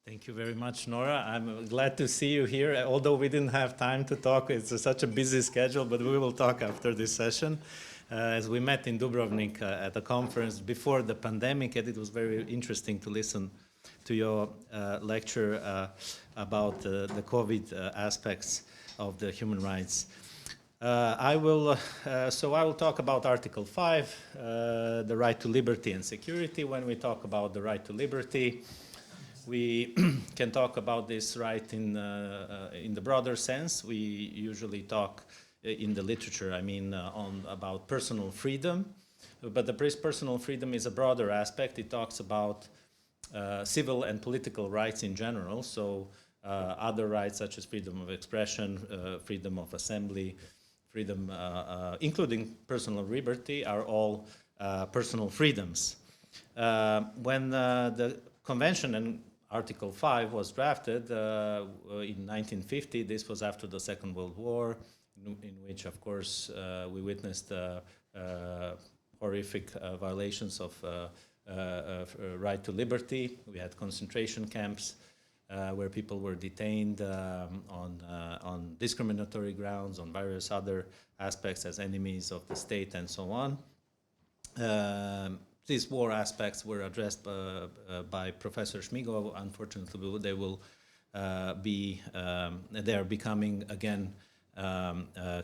Thank you very much, Nora. I'm glad to see you here. Although we didn't have time to talk, it's such a busy schedule, but we will talk after this session. As we met in Dubrovnik at a conference before the pandemic, and it was very interesting to listen to your lecture about the COVID aspects of the human rights. I will talk about Article 5, the right to liberty and security. When we talk about the right to liberty, we can talk about this right in the broader sense. We usually talk in the literature, about personal freedom, but the personal freedom is a broader aspect. It talks about civil and political rights in general, so other rights such as freedom of expression, freedom of assembly, freedom, including personal liberty, are all personal freedoms. When the Convention and Article 5 was drafted in 1950. This was after the Second World War, in which, of course, we witnessed horrific violations of right to liberty. We had concentration camps where people were detained on discriminatory grounds, on various other aspects as enemies of the state and so on. These war aspects were addressed by Professor Šmigol. Unfortunately, they are becoming again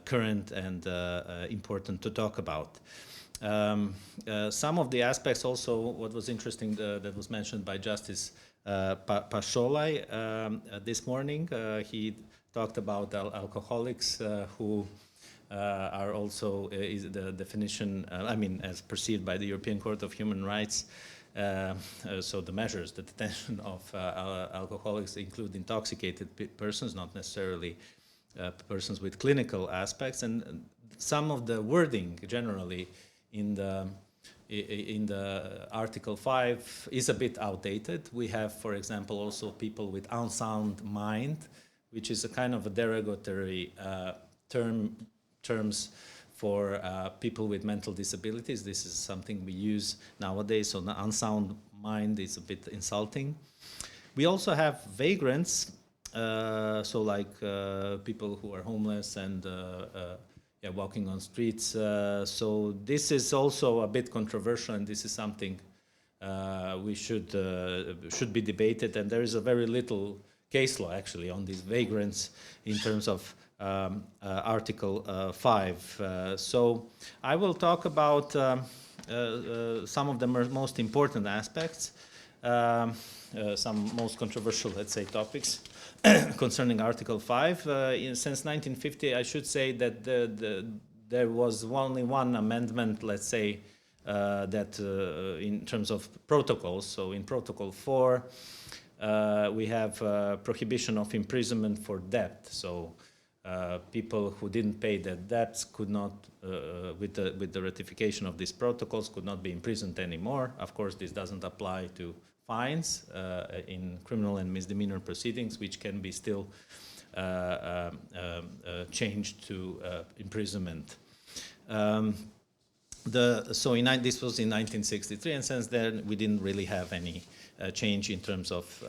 current and important to talk about. Some of the aspects also, what was interesting that was mentioned by Justice Pasholai this morning, he talked about alcoholics who are also is the definition, as perceived by the European Court of Human Rights. So the measures, the detention of alcoholics include intoxicated persons, not necessarily persons with clinical aspects. And some of the wording generally in the Article 5 is a bit outdated. We have, for example, also people with unsound mind, which is a kind of a derogatory terms for people with mental disabilities. This is something we use nowadays, so the unsound mind is a bit insulting. We also have vagrants, so like people who are homeless and walking on streets. So this is also a bit controversial, and this is something we should be debated. And there is a very little case law actually on these vagrants in terms of Article 5. So I will talk about some of the most important aspects, some most controversial, let's say, topics concerning Article 5. Since 1950, I should say that there was only one amendment, let's say, that in terms of protocols. So in Protocol 4, we have prohibition of imprisonment for debt. So people who didn't pay their debts could not, with the ratification of these protocols, could not be imprisoned anymore. Of course, this doesn't apply to fines in criminal and misdemeanor proceedings, which can be still changed to imprisonment. This was in 1963, and since then we didn't really have any change in terms of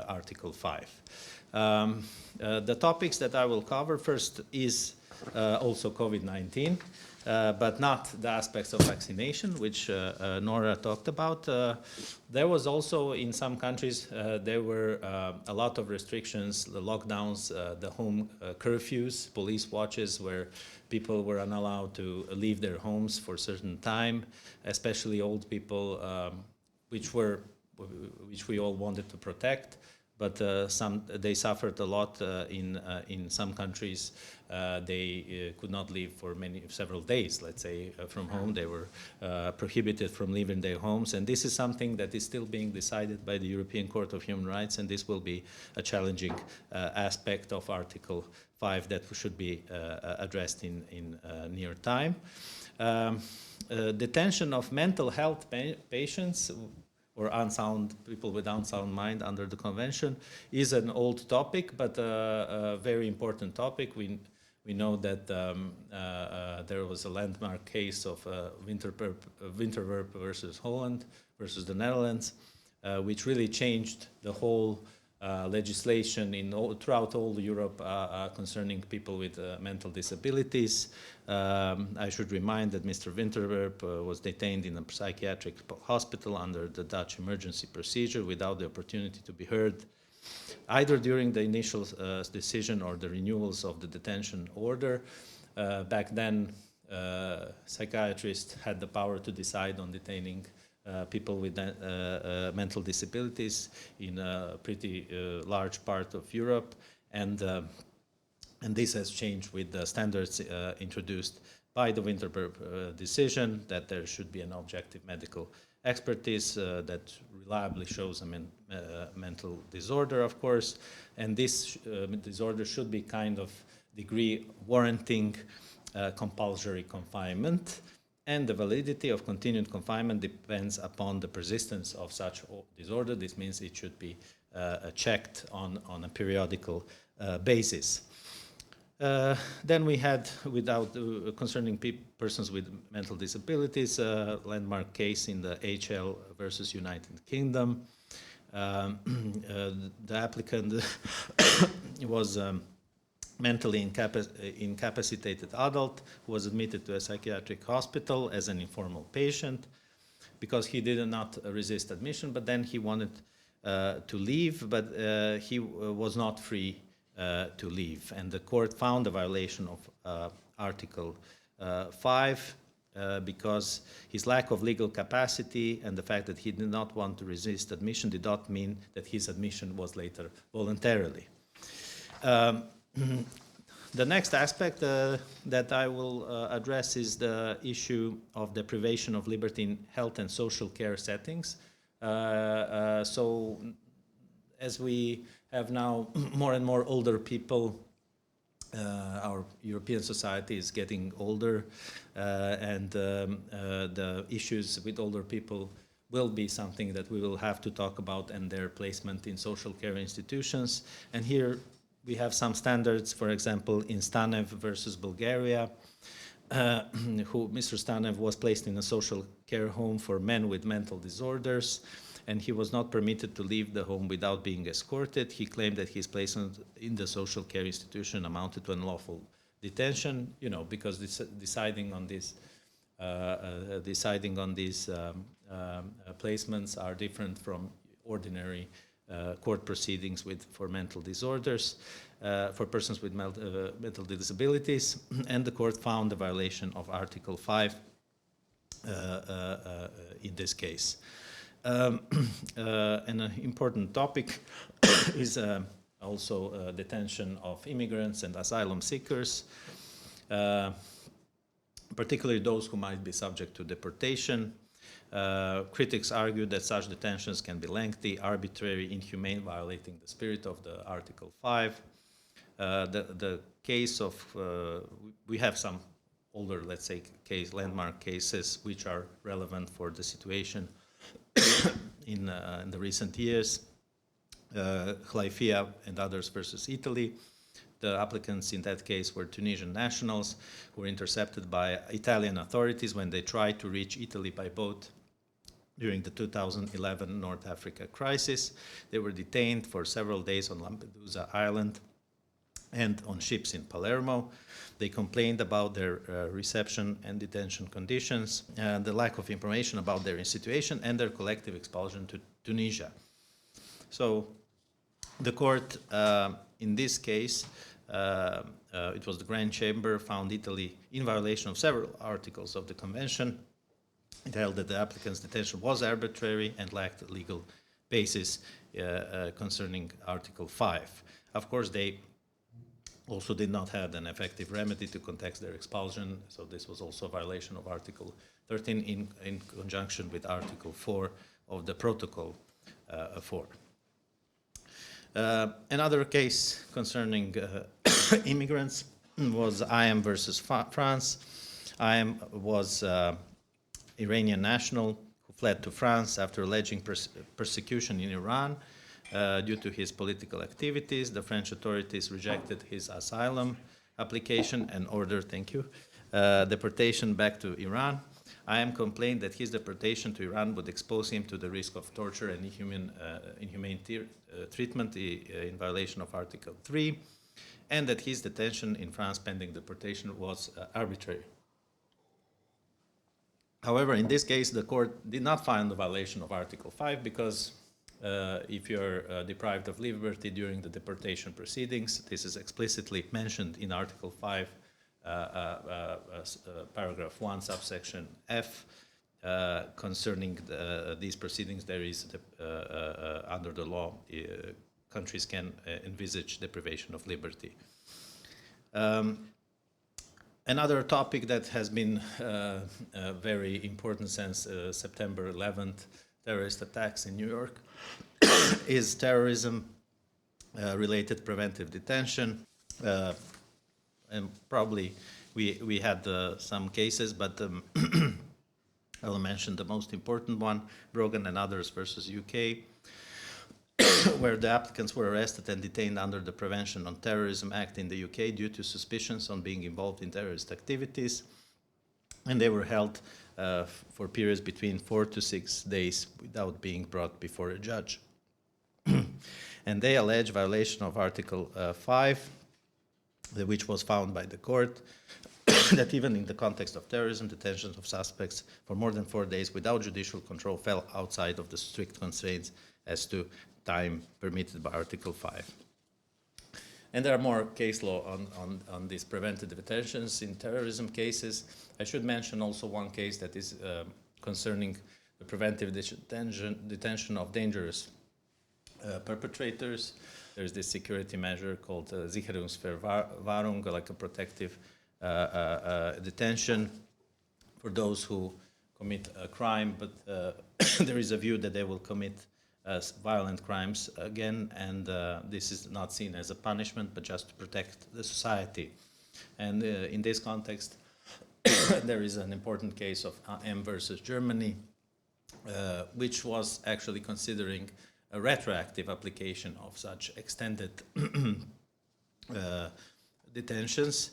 Article 5. The topics that I will cover first is also COVID-19, but not the aspects of vaccination, which Nora talked about. There was also in some countries, there were a lot of restrictions, the lockdowns, the home curfews, police watches, where people were unallowed to leave their homes for a certain time, especially old people, which we all wanted to protect. But they suffered a lot in some countries. They could not leave for several days, let's say, from home. They were prohibited from leaving their homes. And this is something that is still being decided by the European Court of Human Rights. And this will be a challenging aspect of Article 5 that should be addressed in near time. Detention of mental health patients or people with unsound mind under the convention is an old topic, but a very important topic. We know that there was a landmark case of Winterwerp versus Holland versus the Netherlands, which really changed the whole legislation throughout all Europe concerning people with mental disabilities. I should remind that Mr. Winterwerp was detained in a psychiatric hospital under the Dutch emergency procedure without the opportunity to be heard either during the initial decision or the renewals of the detention order. Back then, psychiatrists had the power to decide on detaining people with mental disabilities in a pretty large part of Europe, and this has changed with the standards introduced by the Winterberg decision that there should be an objective medical expertise that reliably shows a mental disorder, of course, and this disorder should be kind of degree warranting compulsory confinement. And the validity of continued confinement depends upon the persistence of such disorder. This means it should be checked on a periodical basis. Then we had, concerning persons with mental disabilities, a landmark case in the HL versus United Kingdom. The applicant was mentally incapacitated adult who was admitted to a psychiatric hospital as an informal patient because he did not resist admission, but then he wanted to leave, but he was not free to leave. And the court found a violation of Article 5 because his lack of legal capacity and the fact that he did not want to resist admission did not mean that his admission was later voluntarily. The next aspect that I will address is the issue of deprivation of liberty in health and social care settings. So as we have now more and more older people, our European society is getting older, and the issues with older people will be something that we will have to talk about, and their placement in social care institutions. And here we have some standards, for example, in Stanev versus Bulgaria, Mr. Stanev was placed in a social care home for men with mental disorders, and he was not permitted to leave the home without being escorted. He claimed that his placement in the social care institution amounted to unlawful detention, because deciding on these placements are different from ordinary court proceedings for mental disorders, for persons with mental disabilities, and the court found the violation of Article 5 in this case. An important topic is also detention of immigrants and asylum seekers, particularly those who might be subject to deportation. Critics argue that such detentions can be lengthy, arbitrary, inhumane, violating the spirit of the Article 5. The case of, we have some older, let's say, landmark cases which are relevant for the situation in the recent years. Hlaifia and others versus Italy. The applicants in that case were Tunisian nationals who were intercepted by Italian authorities when they tried to reach Italy by boat during the 2011 North Africa crisis. They were detained for several days on Lampedusa Island and on ships in Palermo. They complained about their reception and detention conditions, the lack of information about their situation, and their collective expulsion to Tunisia. So the court, in this case, it was the Grand Chamber, found Italy in violation of several articles of the Convention. It held that the applicant's detention was arbitrary and lacked a legal basis concerning Article 5. Of course, they also did not have an effective remedy to contest their expulsion, so this was also a violation of Article 13 in conjunction with Article 4 of the Protocol 4. Another case concerning immigrants was IM versus France. IM was Iranian national who fled to France after alleging persecution in Iran due to his political activities. The French authorities rejected his asylum application and ordered, deportation back to Iran. IM complained that his deportation to Iran would expose him to the risk of torture and inhumane treatment in violation of Article 3, and that his detention in France pending deportation was arbitrary. However, in this case, the court did not find the violation of Article 5 because if you're deprived of liberty during the deportation proceedings, this is explicitly mentioned in Article 5, paragraph 1, subsection F. Concerning these proceedings, there is, under the law, countries can envisage deprivation of liberty. Another topic that has been very important since September 11th, terrorist attacks in New York, is terrorism-related preventive detention. And probably we had some cases, but I'll mention the most important one, Brogan and others versus UK, where the applicants were arrested and detained under the Prevention on Terrorism Act in the UK due to suspicions on being involved in terrorist activities. And they were held for periods between 4 to 6 days without being brought before a judge. And they allege violation of Article 5, which was found by the court, that even in the context of terrorism, detention of suspects for more than 4 days without judicial control fell outside of the strict constraints as to time permitted by Article 5. And there are more case law on these preventive detentions in terrorism cases. I should mention also one case that is concerning the preventive detention of dangerous perpetrators. There's this security measure called Sicherungsverwahrung, like a protective detention for those who commit a crime, but there is a view that they will commit violent crimes again, and this is not seen as a punishment, but just to protect the society. And in this context, there is an important case of M versus Germany, which was actually considering a retroactive application of such extended detentions,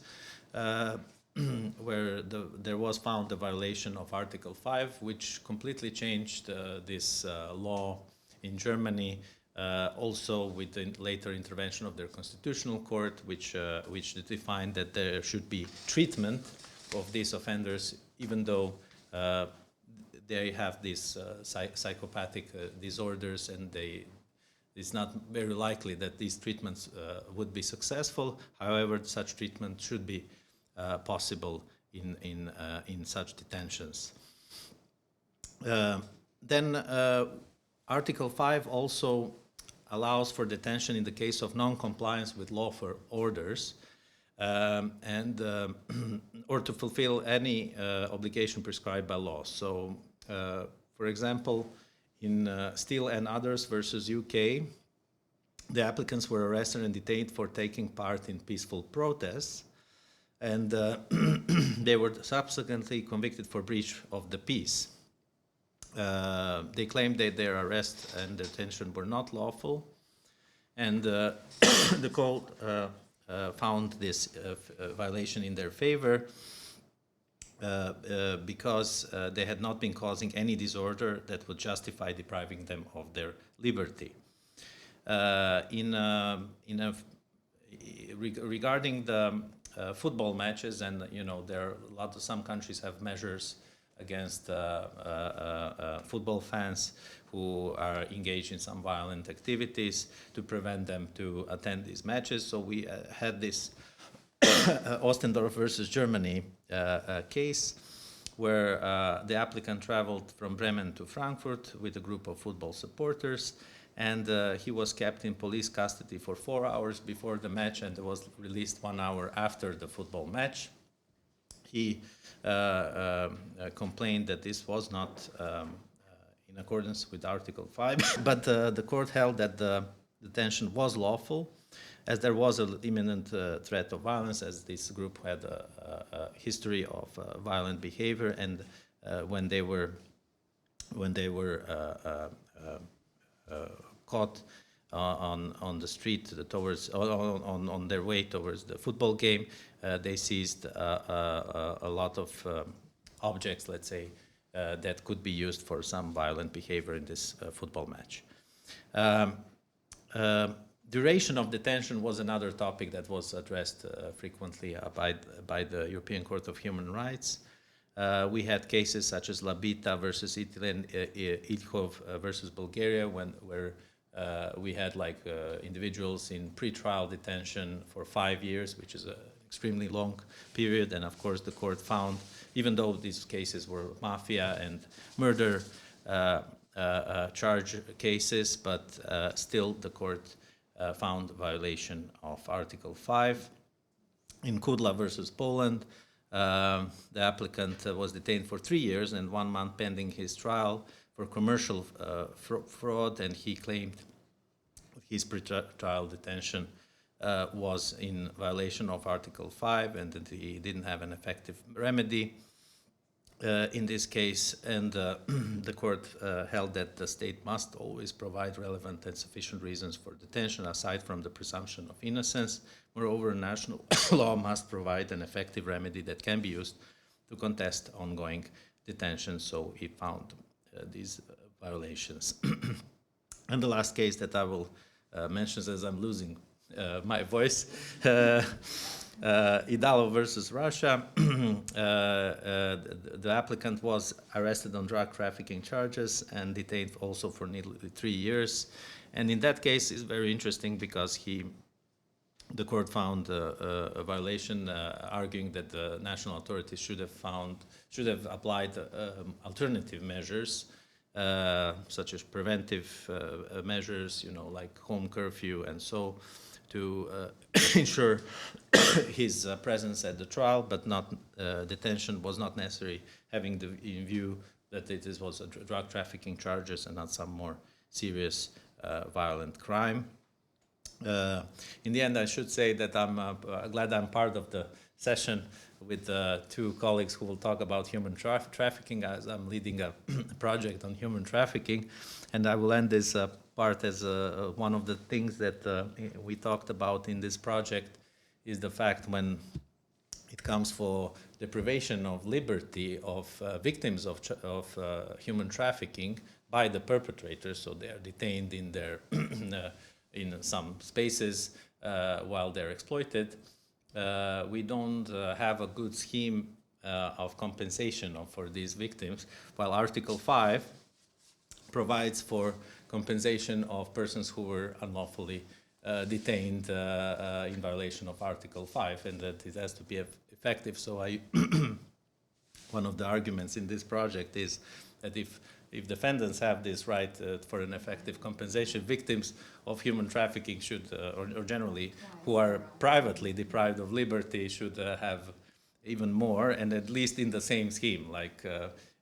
where there was found a violation of Article 5, which completely changed this law in Germany, also with the later intervention of their constitutional court, which defined that there should be treatment of these offenders, even though they have these psychopathic disorders, and it's not very likely that these treatments would be successful. However, such treatment should be possible in such detentions. Then Article 5 also allows for detention in the case of non-compliance with lawful orders, or to fulfill any obligation prescribed by law. So, for example, in Steele and others versus UK, the applicants were arrested and detained for taking part in peaceful protests, and they were subsequently convicted for breach of the peace. They claimed that their arrest and detention were not lawful, and the court found this violation in their favor because they had not been causing any disorder that would justify depriving them of their liberty. Regarding the football matches, and there are some countries have measures against football fans who are engaged in some violent activities to prevent them to attend these matches. So we had this Ostendorf versus Germany case where the applicant traveled from Bremen to Frankfurt with a group of football supporters, and he was kept in police custody for 4 hours before the match and was released 1 hour after the football match. He complained that this was not in accordance with Article 5, but the court held that the detention was lawful, as there was an imminent threat of violence, as this group had a history of violent behavior, and when they were caught on the street towards on their way towards the football game, they seized a lot of objects, let's say, that could be used for some violent behavior in this football match. Duration of detention was another topic that was addressed frequently by the European Court of Human Rights. We had cases such as Labita versus Italy and Ilhov versus Bulgaria, where we had individuals in pre-trial detention for 5 years, which is an extremely long period. And of course, the court found, even though these cases were mafia and murder charge cases, but still the court found violation of Article 5. In Kudla versus Poland, the applicant was detained for 3 years and 1 month pending his trial for commercial fraud, and he claimed his pre-trial detention was in violation of Article 5 and that he didn't have an effective remedy in this case, and the court held that the state must always provide relevant and sufficient reasons for detention aside from the presumption of innocence. Moreover, national law must provide an effective remedy that can be used to contest ongoing detention, so he found these violations. And the last case that I will mention, as I'm losing my voice, Idalov versus Russia. The applicant was arrested on drug trafficking charges and detained also for nearly 3 years. And in that case, it's very interesting because the court found a violation, arguing that the national authorities should have applied alternative measures, such as preventive measures, like home curfew and so, to ensure his presence at the trial, but detention was not necessary, having in view that this was a drug trafficking charges and not some more serious violent crime. In the end, I should say that I'm glad I'm part of the session with 2 colleagues who will talk about human trafficking, as I'm leading a project on human trafficking. And I will end this part as one of the things that we talked about in this project is the fact when it comes for deprivation of liberty of victims of human trafficking by the perpetrators, so they are detained in their in some spaces while they're exploited. We don't have a good scheme of compensation for these victims, while Article 5 provides for compensation of persons who were unlawfully detained in violation of Article 5, and that it has to be effective. So one of the arguments in this project is that if defendants have this right for an effective compensation, victims of human trafficking should, or generally who are privately deprived of liberty, should have even more, and at least in the same scheme. Like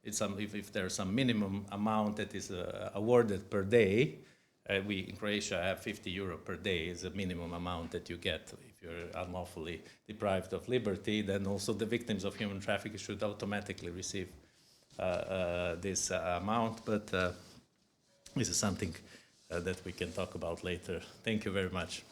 if there's some minimum amount that is awarded per day, we in Croatia have 50 euro per day is a minimum amount that you get if you're unlawfully deprived of liberty. Then also the victims of human trafficking should automatically receive this amount, but this is something that we can talk about later. Thank you very much.